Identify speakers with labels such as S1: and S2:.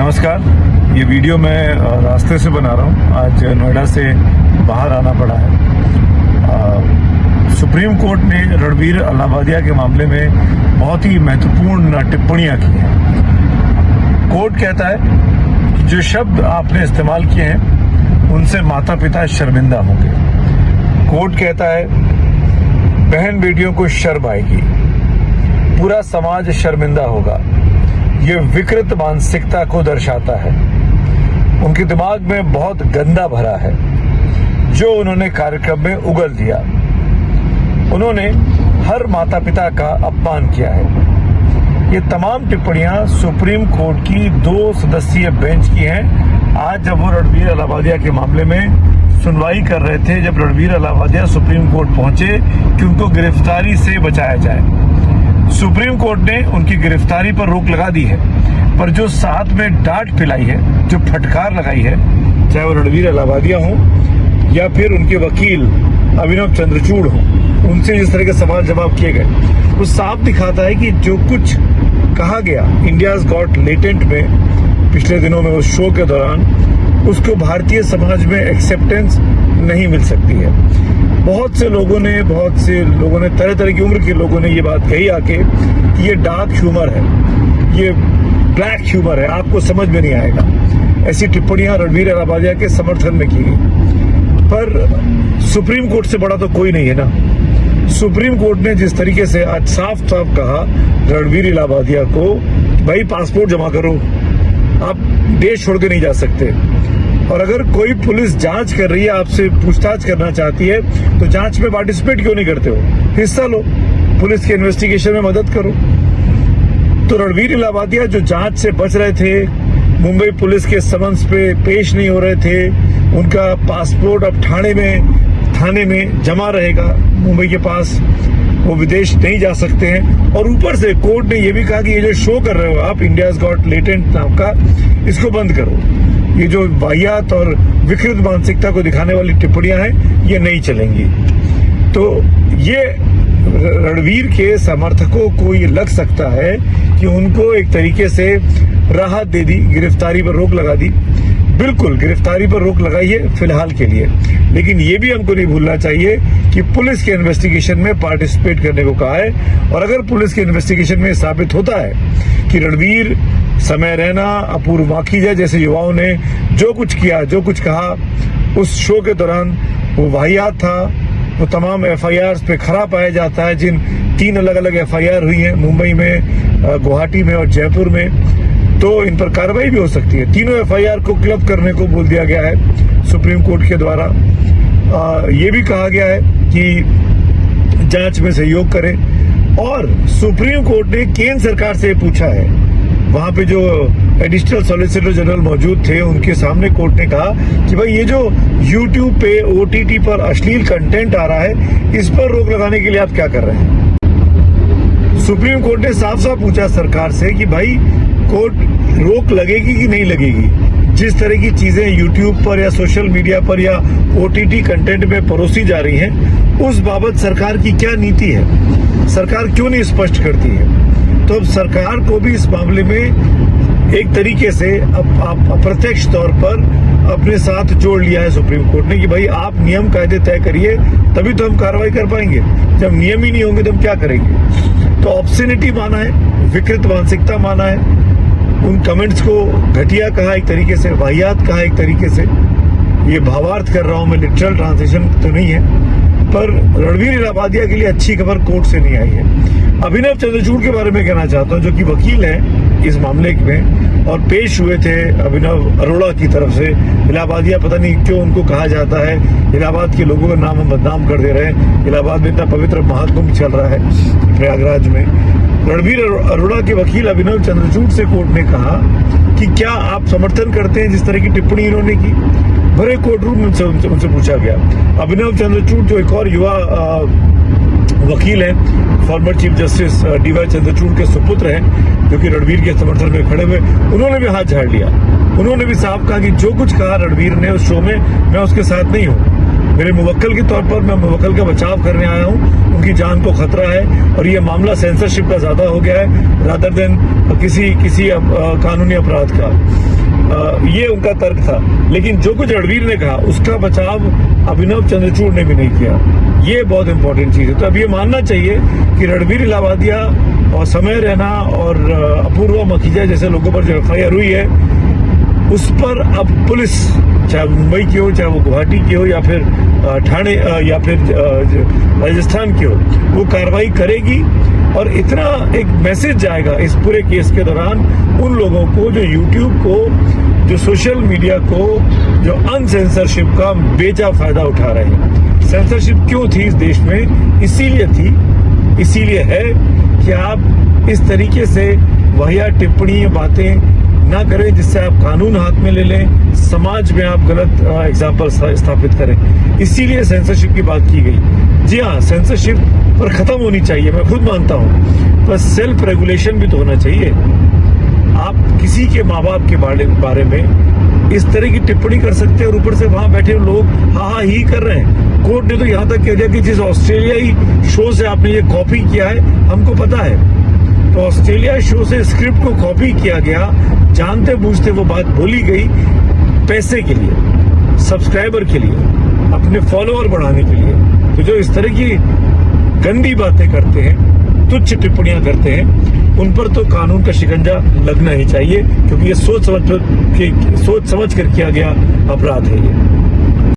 S1: नमस्कार। ये वीडियो मैं रास्ते से बना रहा हूँ। आज नोएडा से बाहर आना पड़ा है। सुप्रीम कोर्ट ने रणवीर अलाहाबादिया के मामले में बहुत ही महत्वपूर्ण टिप्पणियां की हैं। कोर्ट कहता है कि जो शब्द आपने इस्तेमाल किए हैं उनसे माता पिता शर्मिंदा होंगे। कोर्ट कहता है बहन बेटियों को शर्म आएगी, पूरा समाज शर्मिंदा होगा। ये विकृत मानसिकता को दर्शाता है। उनके दिमाग में बहुत गंदा भरा है जो उन्होंने कार्यक्रम में उगल दिया। उन्होंने हर माता पिता का अपमान किया है। ये तमाम टिप्पणियां सुप्रीम कोर्ट की 2 सदस्यीय बेंच की हैं। आज जब वो रणवीर अलाहाबादिया के मामले में सुनवाई कर रहे थे, जब रणवीर अलाहाबादिया सुप्रीम कोर्ट पहुंचे कि उनको गिरफ्तारी से बचाया जाए। सुप्रीम कोर्ट ने उनकी गिरफ्तारी पर रोक लगा दी है, पर जो साथ में डांट पिलाई है, जो फटकार लगाई है, चाहे वो रणवीर अलाहाबादिया हो या फिर उनके वकील अभिनव चंद्रचूड़ हो, उनसे जिस तरह के सवाल जवाब किए गए, वो साफ दिखाता है कि जो कुछ कहा गया इंडियाज गॉट लेटेंट में पिछले दिनों में उस शो के दौरान, उसको भारतीय समाज में एक्सेप्टेंस नहीं मिल सकती है। बहुत से लोगों ने तरह तरह की उम्र के लोगों ने ये बात कही आके कि ये डार्क ह्यूमर है, ये ब्लैक ह्यूमर है, आपको समझ में नहीं आएगा। ऐसी टिप्पणियां रणवीर अलाहाबादिया के समर्थन में की गई। पर सुप्रीम कोर्ट से बड़ा तो कोई नहीं है ना। सुप्रीम कोर्ट ने जिस तरीके से आज साफ साफ कहा रणवीर अलाहाबादिया को, भाई पासपोर्ट जमा करो, आप देश छोड़ के नहीं जा सकते। और अगर कोई पुलिस जांच कर रही है, आपसे पूछताछ करना चाहती है, तो जांच में पार्टिसिपेट क्यों नहीं करते हो? हिस्सा लो, पुलिस के इन्वेस्टिगेशन में मदद करो। तो रणवीर अलाहाबादिया जो जांच से बच रहे थे, मुंबई पुलिस के समन्स पे पेश नहीं हो रहे थे, उनका पासपोर्ट अब थाने में जमा रहेगा मुंबई के पास, वो विदेश नहीं जा सकते हैं। और ऊपर से कोर्ट ने ये भी कहा कि ये जो शो कर रहे हो आप इंडियाज गॉट लेटेंट नाम का, इसको बंद करो। ये जो वाहियात और विकृत मानसिकता को दिखाने वाली टिप्पणियां हैं, ये नहीं चलेंगी। तो ये रणवीर के समर्थकों को ये लग सकता है कि उनको एक तरीके से राहत दे दी, गिरफ्तारी पर रोक लगा दी। बिल्कुल गिरफ्तारी पर रोक लगाइए फिलहाल के लिए, लेकिन ये भी हमको नहीं भूलना चाहिए कि पुलिस के इन्वेस्टिगेशन में पार्टिसिपेट करने को कहा है। और अगर पुलिस के इन्वेस्टिगेशन में साबित होता है कि रणवीर, समय रैना, अपूर्व माखीजा जैसे युवाओं ने जो कुछ किया, जो कुछ कहा उस शो के दौरान, वो वाहियात था, वो तमाम FIRs पे खरा पाया जाता है, जिन 3 अलग अलग FIR हुई हैं मुंबई में, गुवाहाटी में और जयपुर में, तो इन पर कार्रवाई भी हो सकती है। तीनों FIR को क्लब करने को बोल दिया गया है सुप्रीम कोर्ट के द्वारा। ये भी कहा गया है कि जांच में सहयोग करें। और सुप्रीम कोर्ट ने केंद्र सरकार से पूछा है, वहां पे जो एडिशनल सॉलिसिटर जनरल मौजूद थे, उनके सामने कोर्ट ने कहा कि भाई ये जो YouTube पे OTT पर अश्लील कंटेंट आ रहा है, इस पर रोक लगाने के लिए आप क्या कर रहे हैं? सुप्रीम कोर्ट ने साफ साफ पूछा सरकार से कि भाई कोर्ट रोक लगेगी कि नहीं लगेगी? जिस तरह की चीजें YouTube पर या सोशल मीडिया पर या OTT कंटेंट में परोसी जा रही हैं, उस बाबत सरकार की क्या नीति है? सरकार क्यों नहीं स्पष्ट करती है? तो अब सरकार को भी इस मामले में एक तरीके से अप्रत्यक्ष तौर पर अपने साथ जोड़ लिया है सुप्रीम कोर्ट ने कि भाई आप नियम कायदे तय करिए, तभी तो हम कार्रवाई कर पाएंगे। जब नियम ही नहीं होंगे तो हम क्या करेंगे? तो ऑब्सेनिटी माना है, विकृत मानसिकता माना है, उन कमेंट्स को घटिया कहा एक तरीके से, वाहियात कहा एक तरीके से। ये भावार्थ कर रहा हूं मैं, लिटरल ट्रांसलेशन तो नहीं है। पर रणवीर अलाहाबादिया के लिए अच्छी खबर कोर्ट से नहीं आई है। अभिनव चंद्रचूड़ के बारे में कहना चाहता हूं, जो कि वकील हैं इस मामले में और पेश हुए थे अभिनव अरोड़ा की तरफ से। इलाहाबादिया, पता नहीं क्यों उनको कहा जाता है, इलाहाबाद के लोगों का नाम हम बदनाम कर दे रहे हैं। इलाहाबाद में इतना पवित्र महाकुंभ चल रहा है प्रयागराज में। रणवीर अरोड़ा के वकील अभिनव चंद्रचूड़ से कोर्ट ने कहा कि क्या आप समर्थन करते हैं जिस तरह की टिप्पणी इन्होंने की? भरे कोर्ट रूम में उनसे पूछा गया। अभिनव चंद्रचूड़ जो एक और युवा वकील हैं, former chief justice DY Chandrachud के सुपुत्र हैं, जो कि रणवीर के समर्थन में खड़े हुए, उन्होंने भी हाथ झाड़ लिया। उन्होंने भी साफ कहा कि जो कुछ कहा रणवीर ने उस शो में, मैं उसके साथ नहीं हूँ। मेरे मुवक्किल के तौर पर मैं मुवक्किल का बचाव करने आया हूँ, उनकी जान को खतरा है और ये मामला सेंसरशिप का ज्यादा हो गया है रादर देन किसी कानूनी अपराध का। ये उनका तर्क था। लेकिन जो कुछ रणवीर ने कहा उसका बचाव अभिनव चंद्रचूड़ ने भी नहीं किया। ये बहुत इंपॉर्टेंट चीज है। तो अब ये मानना चाहिए कि रणवीर इलाहाबादिया और समय रैना और अपूर्वा मखीजा जैसे लोगों पर जो FIR हुई है उस पर अब पुलिस, चाहे मुंबई की हो, चाहे वो गुवाहाटी की हो, या फिर ठाणे या फिर राजस्थान की हो, वो कार्रवाई करेगी। और इतना एक मैसेज जाएगा इस पूरे केस के दौरान उन लोगों को जो यूट्यूब को, जो सोशल मीडिया को, जो अनसेंसरशिप का बेजा फायदा उठा रहे हैं। सेंसरशिप क्यों थी इस देश में? इसीलिए है कि आप इस तरीके से वाहियात टिप्पणी, बातें ना करें जिससे आप कानून हाथ में ले लें, समाज में आप गलत एग्जाम्पल स्थापित करें। इसीलिए सेंसरशिप की बात की गई। जी हाँ, सेंसरशिप पर खत्म होनी चाहिए, मैं खुद मानता हूँ, पर सेल्फ रेगुलेशन भी तो होना चाहिए। आप किसी के माँ बाप के बारे में इस तरह की टिप्पणी कर सकते हैं और ऊपर से वहां बैठे लोग हा ही कर रहे हैं। कोर्ट ने तो यहाँ तक कह दिया कि जिस ऑस्ट्रेलियाई शो से आपने ये कॉपी किया है हमको पता है, तो ऑस्ट्रेलिया शो से स्क्रिप्ट को कॉपी किया गया, जानते बूझते वो बात बोली गई पैसे के लिए, सब्सक्राइबर के लिए, अपने फॉलोअर बढ़ाने के लिए। तो जो इस तरह की गंदी बातें करते हैं, तुच्छ टिप्पणियां करते हैं, उन पर तो कानून का शिकंजा लगना ही चाहिए, क्योंकि ये सोच समझ कर किया गया अपराध है ये।